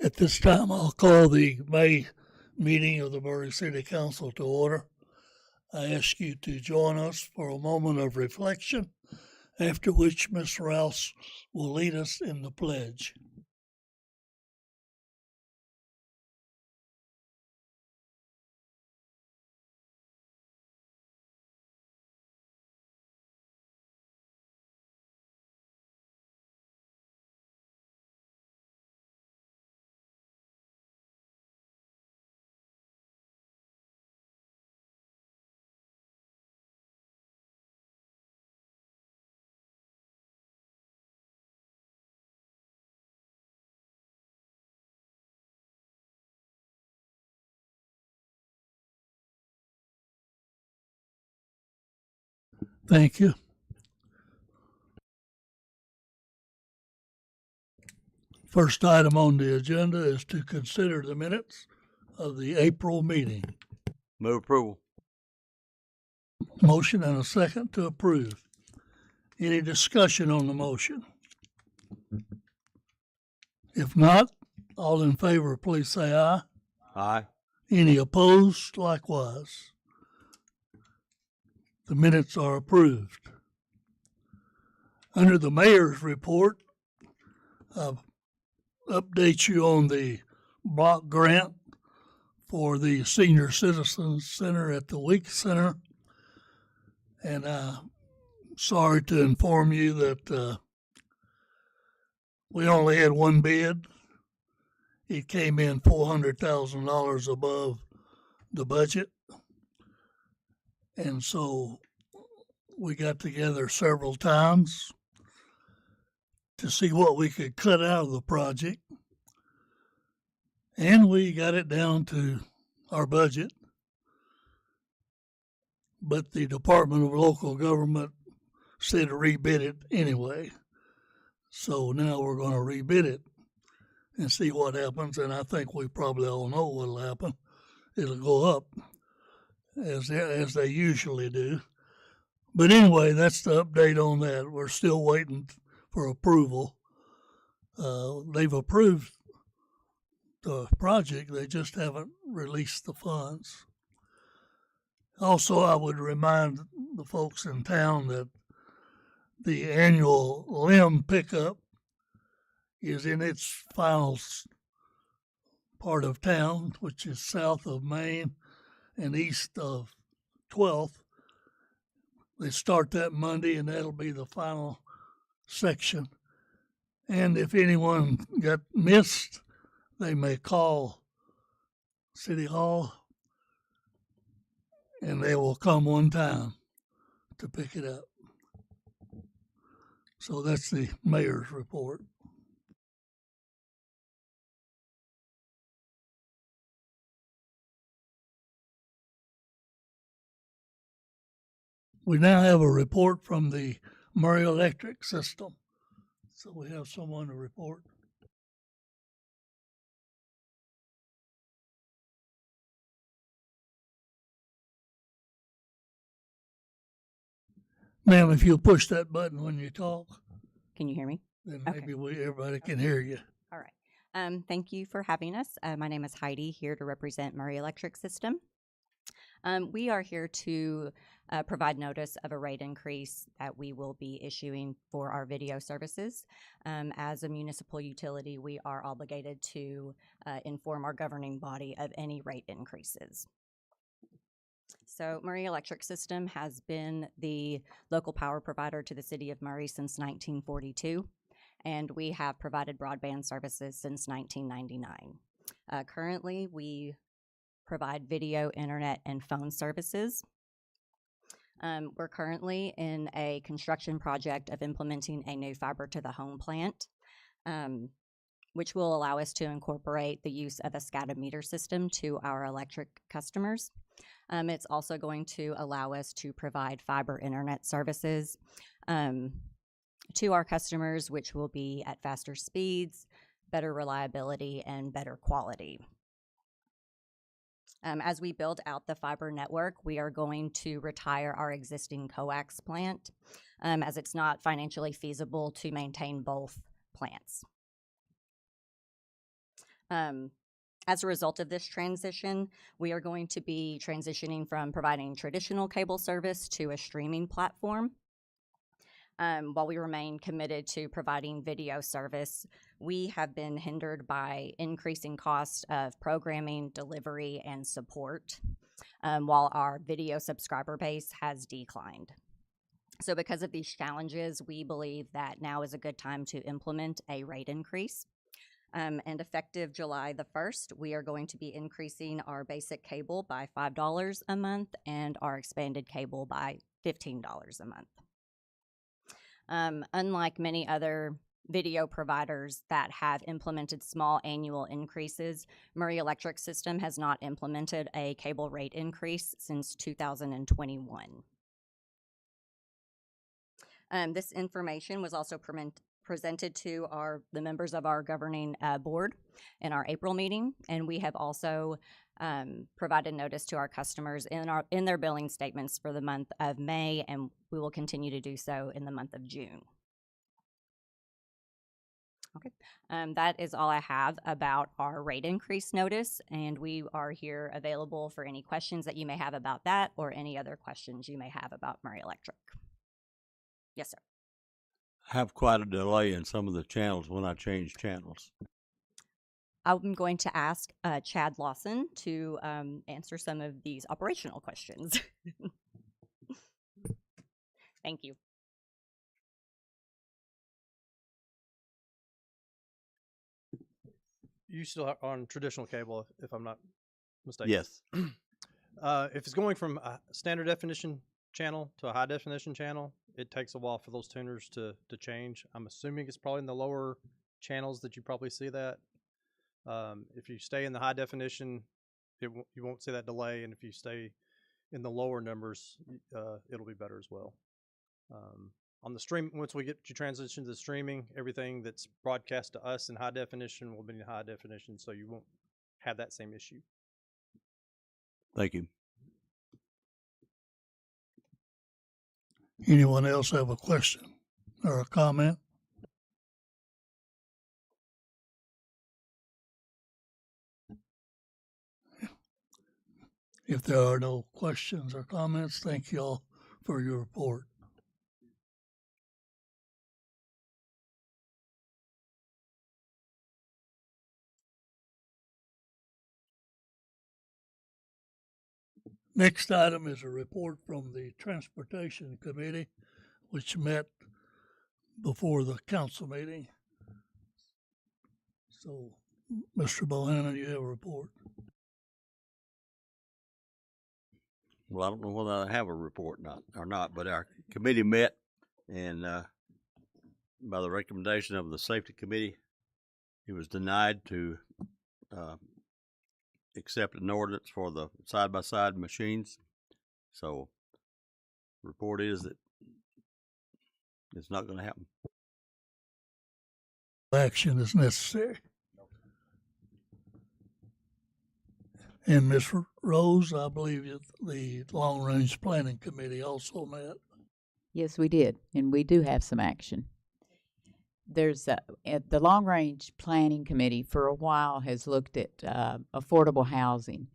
At this time, I'll call the May meeting of the Murray City Council to order. I ask you to join us for a moment of reflection, after which Ms. Rouse will lead us in the pledge. Thank you. First item on the agenda is to consider the minutes of the April meeting. Move approval. Motion and a second to approve. Any discussion on the motion? If not, all in favor, please say aye. Aye. Any opposed? Likewise. The minutes are approved. Under the mayor's report, I'll update you on the block grant for the Senior Citizens Center at the Week Center. And I'm sorry to inform you that we only had one bid. It came in $400,000 above the budget. And so we got together several times to see what we could cut out of the project. And we got it down to our budget. But the Department of Local Government said to rebid it anyway. So now we're going to rebid it and see what happens. And I think we probably all know what will happen. It'll go up as they usually do. But anyway, that's the update on that. We're still waiting for approval. They've approved the project. They just haven't released the funds. Also, I would remind the folks in town that the annual limb pickup is in its final part of town, which is south of Main and east of 12th. They start that Monday, and that'll be the final section. And if anyone got missed, they may call City Hall, and they will come one time to pick it up. So that's the mayor's report. We now have a report from the Murray Electric System. So we have someone to report. Ma'am, if you'll push that button when you talk, Can you hear me? then Okay. maybe everybody can hear you. All right. Thank you for having us. My name is Heidi, here to represent Murray Electric System. We are here to provide notice of a rate increase that we will be issuing for our video services. As a municipal utility, we are obligated to inform our governing body of any rate increases. So Murray Electric System has been the local power provider to the city of Murray since 1942, and we have provided broadband services since 1999. Currently, we provide video, internet, and phone services. We're currently in a construction project of implementing a new fiber to the home plant, which will allow us to incorporate the use of a SCADA meter system to our electric customers. It's also going to allow us to provide fiber internet services to our customers, which will be at faster speeds, better reliability, and better quality. As we build out the fiber network, we are going to retire our existing coax plant, as it's not financially feasible to maintain both plants. As a result of this transition, we are going to be transitioning from providing traditional cable service to a streaming platform. While we remain committed to providing video service, we have been hindered by increasing cost of programming, delivery, and support, while our video subscriber base has declined. So because of these challenges, we believe that now is a good time to implement a rate increase. And effective July the 1st, we are going to be increasing our basic cable by $5 a month and our expanded cable by $15 a month. Unlike many other video providers that have implemented small annual increases, Murray Electric System has not implemented a cable rate increase since 2021. This information was also presented to the members of our governing board in our April meeting, and we have also provided notice to our customers in their billing statements for the month of May, and we will continue to do so in the month of June. Okay, that is all I have about our rate increase notice, and we are here available for any questions that you may have about that or any other questions you may have about Murray Electric. Yes, sir. I have quite a delay in some of the channels when I change channels. I'm going to ask Chad Lawson to answer some of these operational questions. Thank you. You still are on traditional cable, if I'm not mistaken. Yes. If it's going from a standard definition channel to a high definition channel, it takes a while for those tuners to change. I'm assuming it's probably in the lower channels that you probably see that. If you stay in the high definition, you won't see that delay, and if you stay in the lower numbers, it'll be better as well. On the stream, once we get you transition to the streaming, everything that's broadcast to us in high definition will be in high definition, so you won't have that same issue. Thank you. Anyone else have a question or a comment? If there are no questions or comments, thank you all for your report. Next item is a report from the Transportation Committee, which met before the council meeting. So, Mr. Bohannon, you have a report. Well, I don't know whether I have a report or not, but our committee met, and by the recommendation of the Safety Committee, it was denied to accept an ordinance for the side-by-side machines. So, the report is that it's not going to happen. Action is necessary. And Ms. Rose, I believe the Long Range Planning Committee also met. Yes, we did, and we do have some action. There's the Long Range Planning Committee for a while has looked at affordable housing.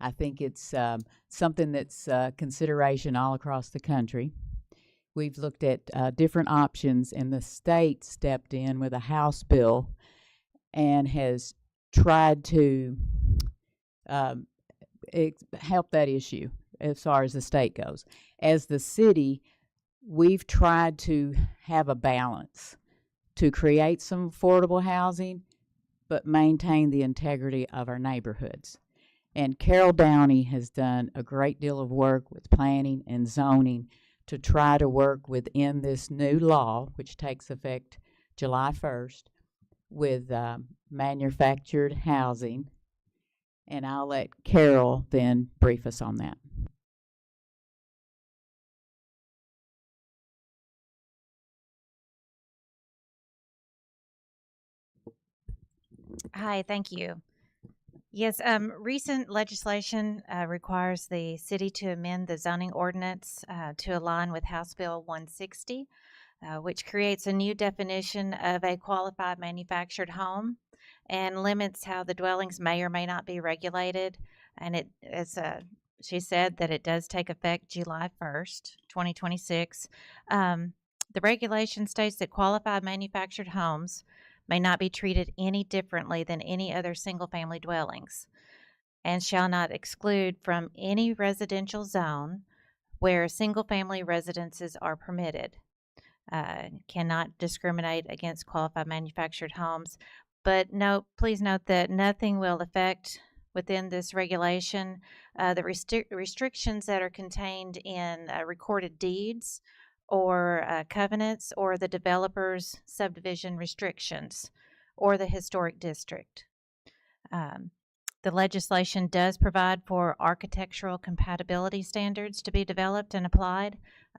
I think it's something that's consideration all across the country. We've looked at different options, and the state stepped in with a House bill and has tried to help that issue as far as the state goes. As the city, we've tried to have a balance to create some affordable housing, but maintain the integrity of our neighborhoods. And Carol Downey has done a great deal of work with planning and zoning to try to work within this new law, which takes effect July 1st, with manufactured housing. And I'll let Carol then brief us on that. Hi, thank you. Yes, recent legislation requires the city to amend the zoning ordinance to align with House Bill 160, which creates a new definition of a qualified manufactured home. and limits how the dwellings may or may not be regulated. And it, as she said, that it does take effect July 1st, 2026. The regulation states that qualified manufactured homes may not be treated any differently than any other single-family dwellings and shall not exclude from any residential zone where single-family residences are permitted. Cannot discriminate against qualified manufactured homes. But please note that nothing will affect within this regulation the restrictions that are contained in recorded deeds or covenants or the developer's subdivision restrictions or the historic district. The legislation does provide for architectural compatibility standards to be developed and applied.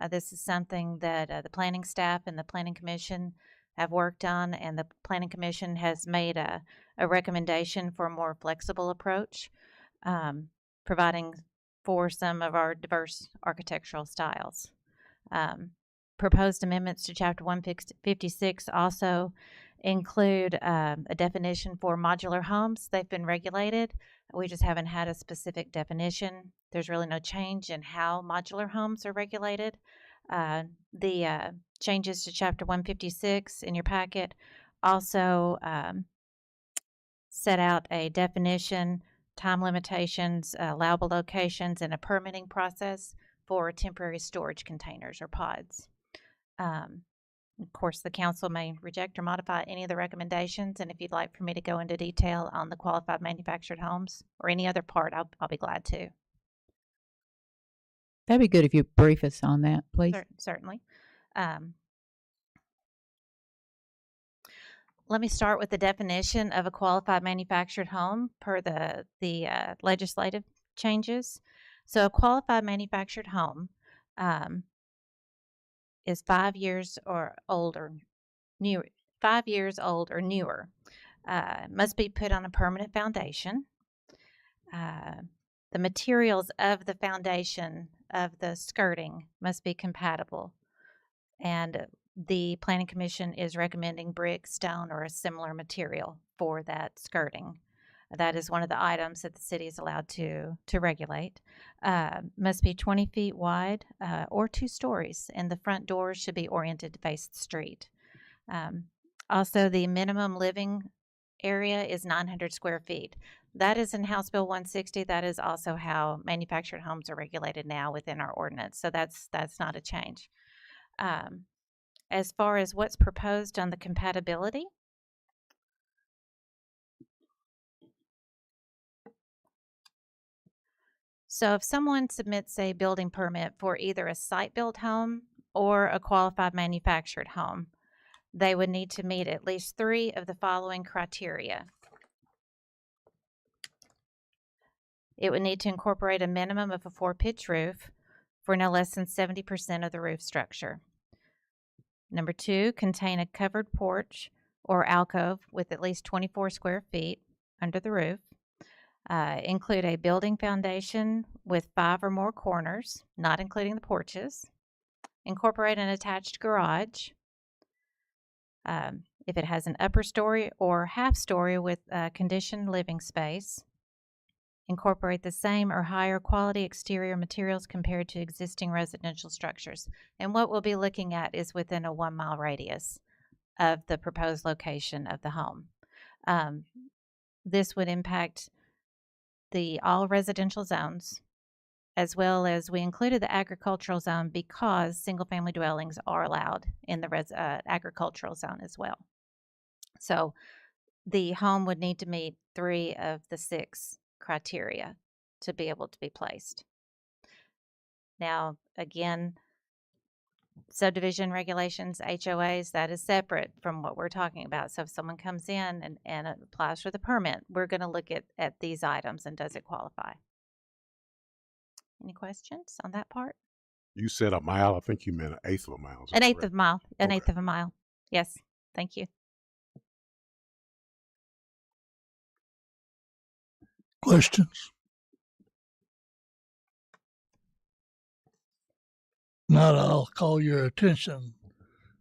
This is something that the planning staff and the Planning Commission have worked on, and the Planning Commission has made a recommendation for a more flexible approach, providing for some of our diverse architectural styles. Proposed amendments to Chapter 156 also include a definition for modular homes. They've been regulated. We just haven't had a specific definition. There's really no change in how modular homes are regulated. The changes to Chapter 156 in your packet also set out a definition, time limitations, allowable locations, and a permitting process for temporary storage containers or pods. Of course, the council may reject or modify any of the recommendations, and if you'd like for me to go into detail on the qualified manufactured homes or any other part, I'll be glad to. That'd be good if you brief us on that, please. Certainly. Let me start with the definition of a qualified manufactured home per the legislative changes. So a qualified manufactured home is 5 years or old or newer. 5 years old or newer. Must be put on a permanent foundation. The materials of the foundation of the skirting must be compatible, and the Planning Commission is recommending brick, stone, or a similar material for that skirting. That is one of the items that the city is allowed to regulate. Must be 20 feet wide or 2 stories, and the front doors should be oriented to face the street. Also, the minimum living area is 900 square feet. That is in House Bill 160. That is also how manufactured homes are regulated now within our ordinance. So that's not a change. As far as what's proposed on the compatibility, so if someone submits a building permit for either a site-built home or a qualified manufactured home, they would need to meet at least 3 of the following criteria. It would need to incorporate a minimum of a 4-pitch roof for no less than 70% of the roof structure. Number 2, contain a covered porch or alcove with at least 24 square feet under the roof. Include a building foundation with 5 or more corners, not including the porches. Incorporate an attached garage. If it has an upper story or half story with conditioned living space. Incorporate the same or higher quality exterior materials compared to existing residential structures. And what we'll be looking at is within a 1-mile radius of the proposed location of the home. This would impact all residential zones, as well as we included the agricultural zone because single-family dwellings are allowed in the agricultural zone as well. So the home would need to meet 3 of the 6 criteria to be able to be placed. Now, again, subdivision regulations, HOAs, that is separate from what we're talking about. So if someone comes in and applies for the permit, we're going to look at these items and does it qualify. Any questions on that part? You said a mile. I think you meant an eighth of a mile. An eighth of a mile. An Okay. eighth of a mile. Yes. Thank you. Questions? Now I'll call your attention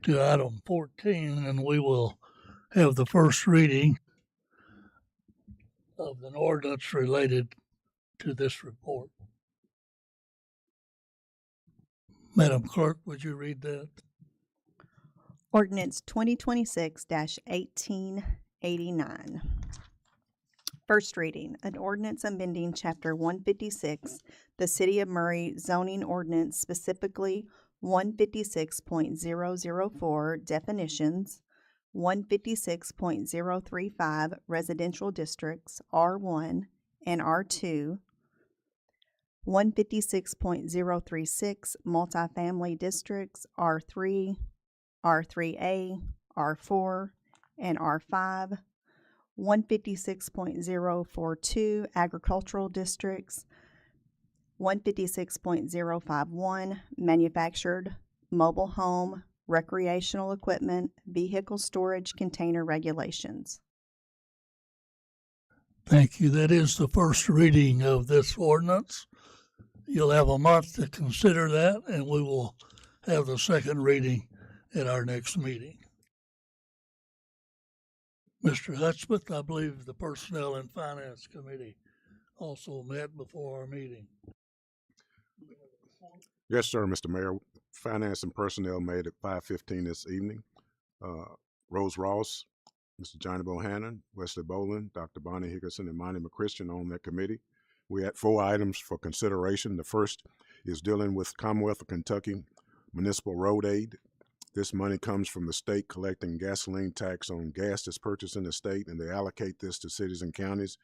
to item 14, and we will have the first reading of an ordinance related to this report. Madam Clerk, would you read that? Ordinance 2026-1889. First reading, an ordinance amending Chapter 156, the City of Murray zoning ordinance, specifically 156.004 definitions, 156.035 residential districts, R1 and R2, 156.036 multifamily districts, R3, R3A, R4, and R5, 156.042 agricultural districts, 156.051 manufactured mobile home, recreational equipment, vehicle storage container regulations. Thank you. That is the first reading of this ordinance. You'll have a month to consider that, and we will have the second reading at our next meeting. Mr. Hudspeth, I believe the Personnel and Finance Committee also met before our meeting. Yes, sir, Mr. Mayor. Finance and Personnel made at 5:15 this evening. Rose Ross, Mr. Johnny Bohannon, Wesley Boland, Dr. Bonnie Hickerson, and Monty McChristian on that committee. We had 4 items for consideration. The first is dealing with Commonwealth of Kentucky Municipal Road Aid. This money comes from the state collecting gasoline tax on gas that's purchased in the state, and they allocate this to cities and counties.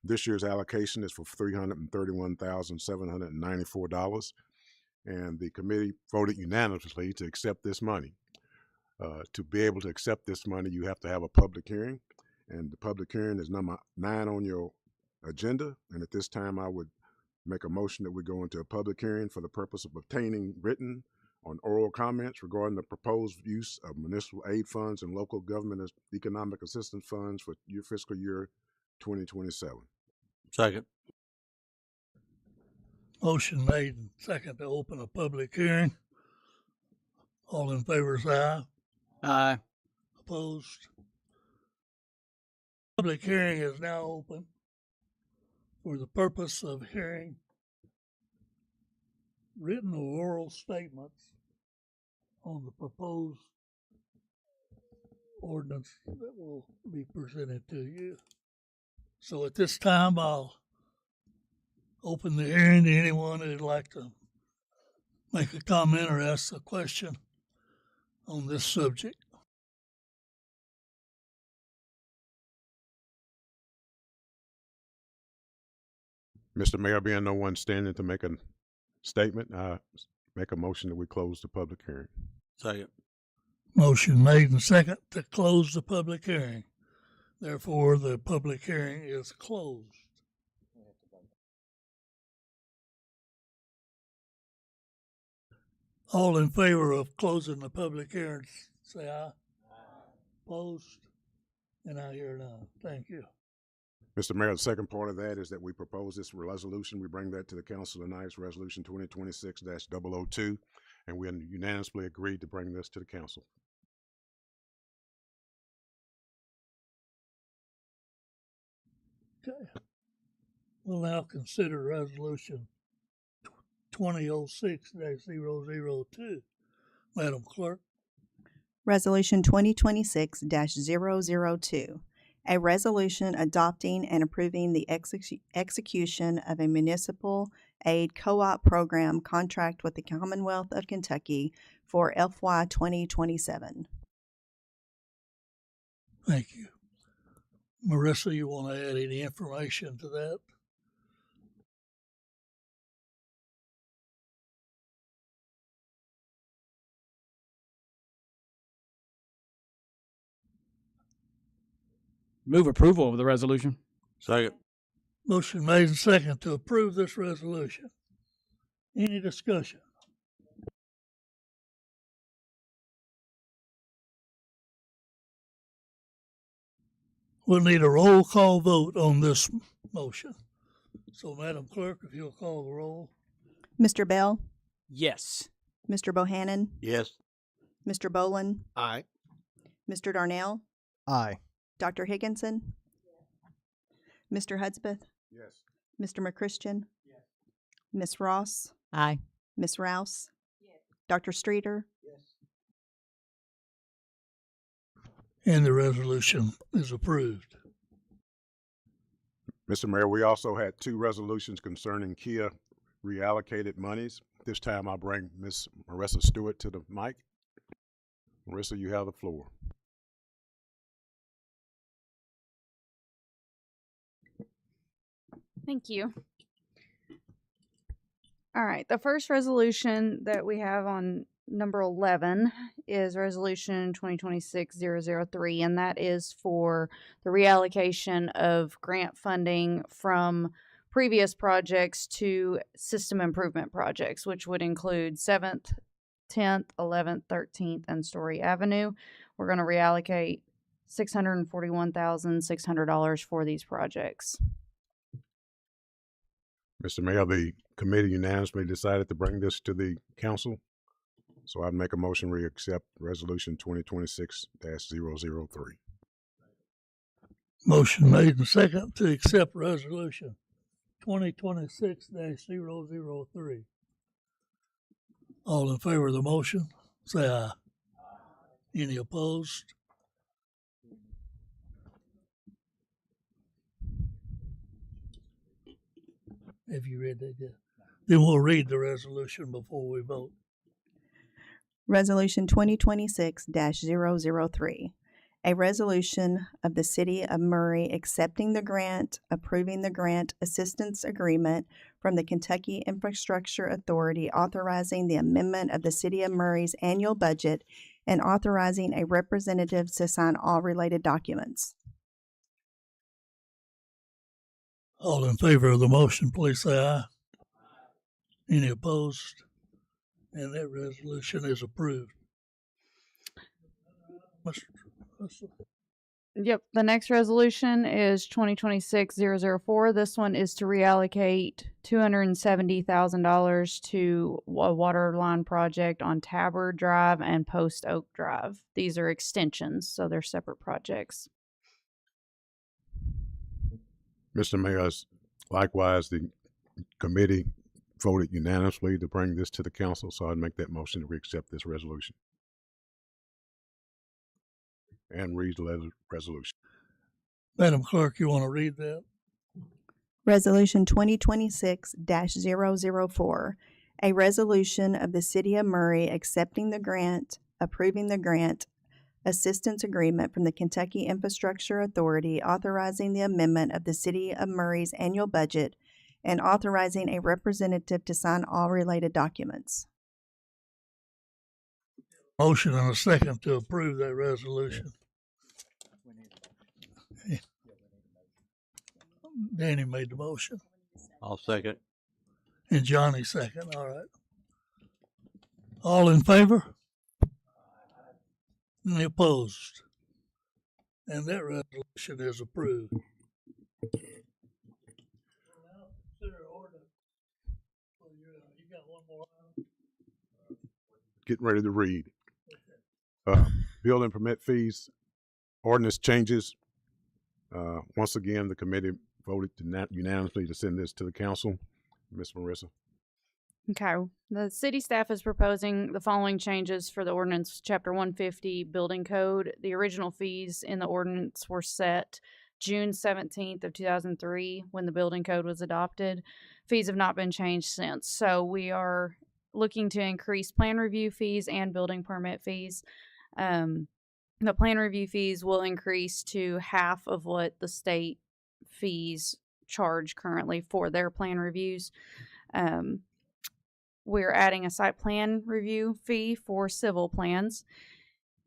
This year's allocation is for $331,794, and the committee voted unanimously to accept this money. To be able to accept this money, you have to have a public hearing, and the public hearing is number 9 on your agenda. And at this time, I would make a motion that we go into a public hearing for the purpose of obtaining written on oral comments regarding the proposed use of municipal aid funds and local government economic assistance funds for your fiscal year 2027. Second. Motion made and second to open a public hearing. All in favor say aye. Aye. Opposed? Public hearing is now open for the purpose of hearing written or oral statements on the proposed ordinance that will be presented to you. So at this time, I'll open the hearing to anyone who'd like to make a comment or ask a question on this subject. Mr. Mayor, being no one standing to make a statement, I make a motion that we close the public hearing. Second. Motion made and second to close the public hearing. Therefore, the public hearing is closed. All in favor of closing the public hearing, say aye. Opposed? And I hear none. Thank you. Mr. Mayor, the second part of that is that we propose this resolution. We bring that to the council tonight. It's Resolution 2026-002, and we unanimously agreed to bring this to the council. Okay. We'll now consider Resolution 2006-002. Madam Clerk. Resolution 2026-002, a resolution adopting and approving the execution of a municipal aid co-op program contract with the Commonwealth of Kentucky for FY 2027. Thank you. Marissa, you want to add any information to that? Move approval of the resolution. Second. Motion made and second to approve this resolution. Any discussion? We'll need a roll call vote on this motion. So, Madam Clerk, if you'll call the roll. Mr. Bell, Yes. Mr. Bohannon, Yes. Mr. Boland, Aye. Mr. Darnell, Aye. Dr. Higginson, Mr. Hudspeth, Yes. Mr. McChristian, Miss Ross, Aye. Miss Rouse, Dr. Streeter, And the resolution is approved. Mr. Mayor, we also had 2 resolutions concerning Kia reallocated monies. This time I'll bring Miss Marissa Stewart to the mic. Marissa, you have the floor. Thank you. All right, the first resolution that we have on number 11 is Resolution 2026-003, and that is for the reallocation of grant funding from previous projects to system improvement projects, which would include 7th, 10th, 11th, 13th, and Story Avenue. We're going to reallocate $641,600 for these projects. Mr. Mayor, the committee unanimously decided to bring this to the council. So I'd make a motion we accept resolution 2026-003. Motion made and second to accept resolution 2026-003. All in favor of the motion, say aye. Any opposed? Have you read that yet? Then we'll read the resolution before we vote. Resolution 2026-003, a resolution of the City of Murray accepting the grant, approving the grant assistance agreement from the Kentucky Infrastructure Authority, authorizing the amendment of the City of Murray's annual budget, and authorizing a representative to sign all related documents. All in favor of the motion, please say aye. Any opposed? And that resolution is approved. Mr. Russell. Yep. The next resolution is 2026-004. This one is to reallocate $270,000 to a water line project on Tabard Drive and Post Oak Drive. These are extensions, so they're separate projects. Mr. Mayor, likewise, the committee voted unanimously to bring this to the council, so I'd make that motion to accept this resolution. And read the resolution. Madam Clerk, you want to read that? Resolution 2026-004, a resolution of the City of Murray accepting the grant, approving the grant assistance agreement from the Kentucky Infrastructure Authority, authorizing the amendment of the City of Murray's annual budget, and authorizing a representative to sign all related documents. Motion and a second to approve that resolution. Danny made the motion. I'll second. And Johnny second. All right. All in favor? Any opposed? And that resolution is approved. Getting ready to read. Building permit fees, ordinance changes. Once again, the committee voted unanimously to send this to the council. Ms. Marissa. Okay. The city staff is proposing the following changes for the ordinance, Chapter 150 Building Code. The original fees in the ordinance were set June 17th of 2003 when the building code was adopted. Fees have not been changed since. So we are looking to increase plan review fees and building permit fees. The plan review fees will increase to half of what the state fees charge currently for their plan reviews. We're adding a site plan review fee for civil plans,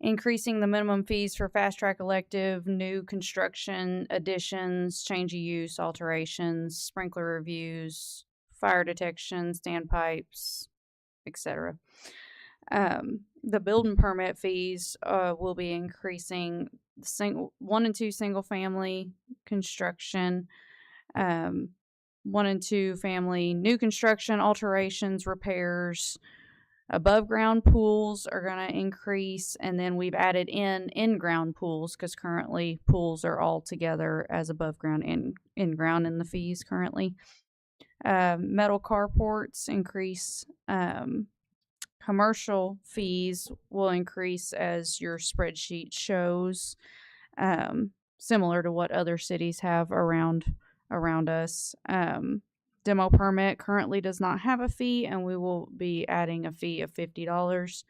increasing the minimum fees for fast track elective, new construction, additions, change of use, alterations, sprinkler reviews, fire detection, standpipes, etc. The building permit fees will be increasing 1 and 2 single family construction, 1 and 2 family new construction, alterations, repairs, Above ground pools are going to increase, and then we've added in ground pools because currently pools are all together as above ground and in ground in the fees currently. Metal carports increase. Commercial fees will increase as your spreadsheet shows, similar to what other cities have around us. Demo permit currently does not have a fee, and we will be adding a fee of $50.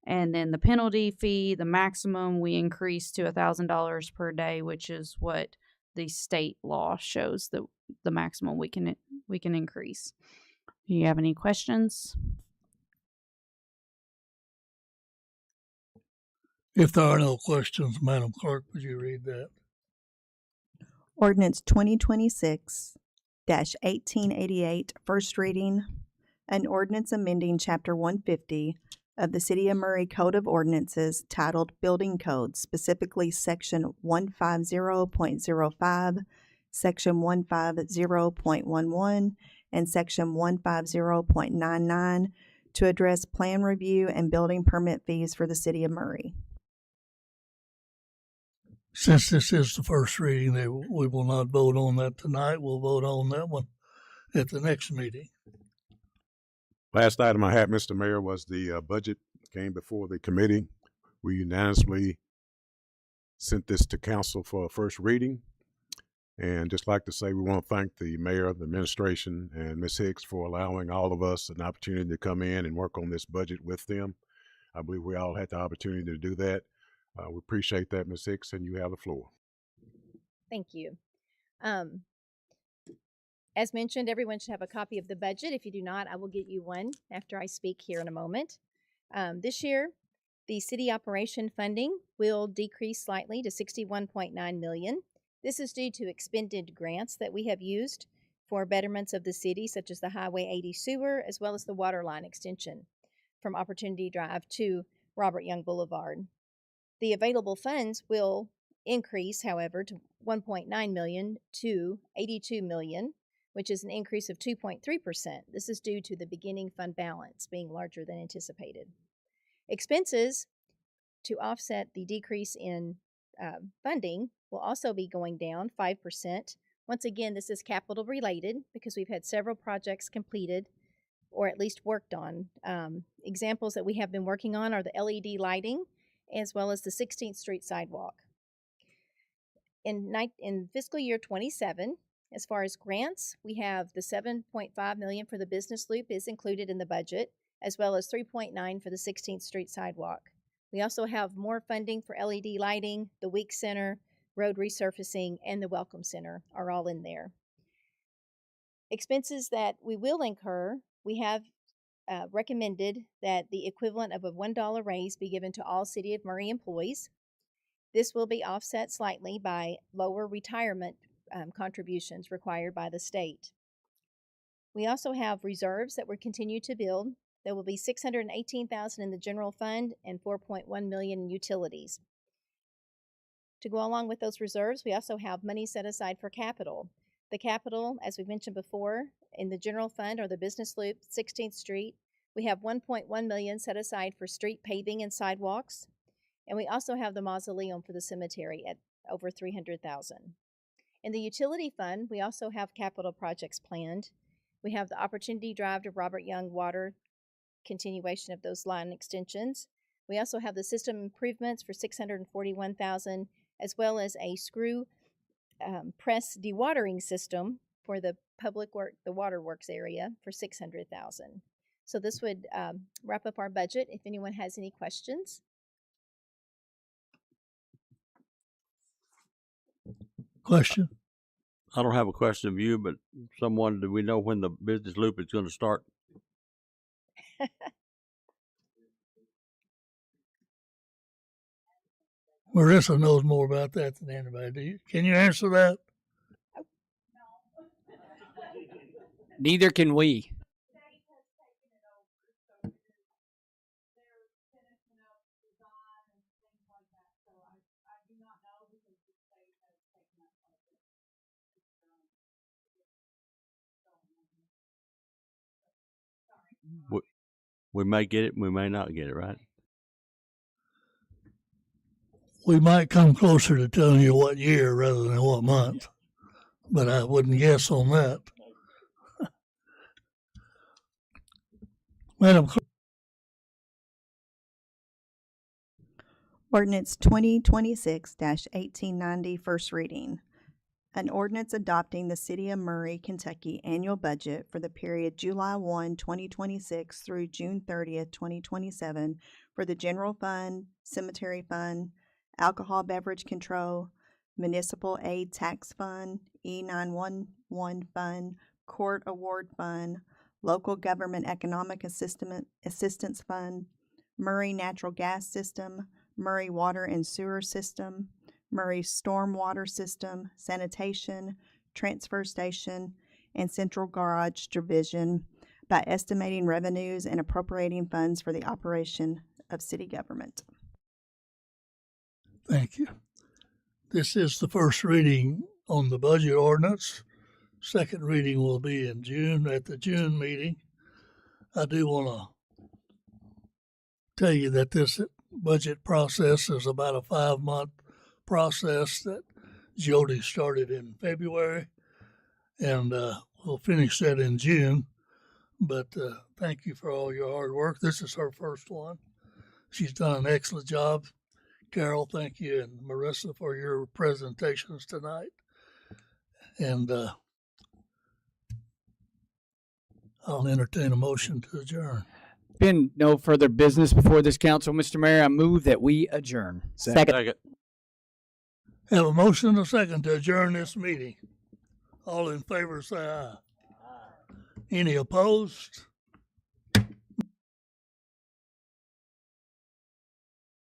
And then the penalty fee, the maximum, we increase to $1,000 per day, which is what the state law shows the maximum we can increase. Do you have any questions? If there are no questions, Madam Clerk, would you read that? Ordinance 2026-1888, first reading. An ordinance amending Chapter 150 of the City of Murray Code of Ordinances titled Building Code, specifically Section 150.05, Section 150.11, and Section 150.99 to address plan review and building permit fees for the City of Murray. Since this is the first reading, we will not vote on that tonight. We'll vote on that one at the next meeting. Last item I had, Mr. Mayor, was the budget came before the committee. We unanimously sent this to council for a first reading. And just like to say, we want to thank the mayor, the administration, and Ms. Hicks for allowing all of us an opportunity to come in and work on this budget with them. I believe we all had the opportunity to do that. We appreciate that, Ms. Hicks, and you have the floor. Thank you. As mentioned, everyone should have a copy of the budget. If you do not, I will get you one after I speak here in a moment. This year, the city operation funding will decrease slightly to $61.9 million. This is due to expended grants that we have used for betterments of the city, such as the Highway 80 sewer, as well as the water line extension from Opportunity Drive to Robert Young Boulevard. The available funds will increase, however, to $1.9 million to $82 million, which is an increase of 2.3%. This is due to the beginning fund balance being larger than anticipated. Expenses to offset the decrease in funding will also be going down 5%. Once again, this is capital related because we've had several projects completed or at least worked on. Examples that we have been working on are the LED lighting as well as the 16th Street sidewalk. In fiscal year 27, as far as grants, we have the $7.5 million for the business loop is included in the budget, as well as $3.9 for the 16th Street sidewalk. We also have more funding for LED lighting, the Week Center, road resurfacing, and the Welcome Center are all in there. Expenses that we will incur, we have recommended that the equivalent of a $1 raise be given to all City of Murray employees. This will be offset slightly by lower retirement contributions required by the state. We also have reserves that we'll continue to build. There will be $618,000 in the general fund and $4.1 million in utilities. To go along with those reserves, we also have money set aside for capital. The capital, as we mentioned before, in the general fund or the business loop, 16th Street, we have $1.1 million set aside for street paving and sidewalks. And we also have the mausoleum for the cemetery at over $300,000. In the utility fund, we also have capital projects planned. We have the Opportunity Drive to Robert Young Water, continuation of those line extensions. We also have the system improvements for $641,000, as well as a screw press dewatering system for the the waterworks area for $600,000. So this would wrap up our budget. If anyone has any questions. Question? I don't have a question of you, but someone, do we know when the business loop is going to start? Marissa knows more about that than anybody. Can you answer that? Neither can we. We may get it, we may not get it, right? We might come closer to telling you what year rather than what month, but I wouldn't guess on that. Madam Clerk. Ordinance 2026-1890, first reading. An ordinance adopting the City of Murray, Kentucky annual budget for the period July 1, 2026 through June 30th, 2027 for the General Fund, Cemetery Fund, Alcohol Beverage Control, Municipal Aid Tax Fund, E911 Fund, Court Award Fund, Local Government Economic Assistance Fund, Murray Natural Gas System, Murray Water and Sewer System, Murray Stormwater System, Sanitation, Transfer Station, and Central Garage Division by estimating revenues and appropriating funds for the operation of city government. Thank you. This is the first reading on the budget ordinance. Second reading will be in June, at the June meeting. I do want to tell you that this budget process is about a 5-month process that Jody started in February, and we'll finish that in June. But thank you for all your hard work. This is her first one. She's done an excellent job. Carol, thank you, and Marissa for your presentations tonight. And I'll entertain a motion to adjourn. Been no further business before this council, Mr. Mayor. I move that we adjourn. Second. Have a motion and a second to adjourn this meeting. All in favor say aye. Any opposed?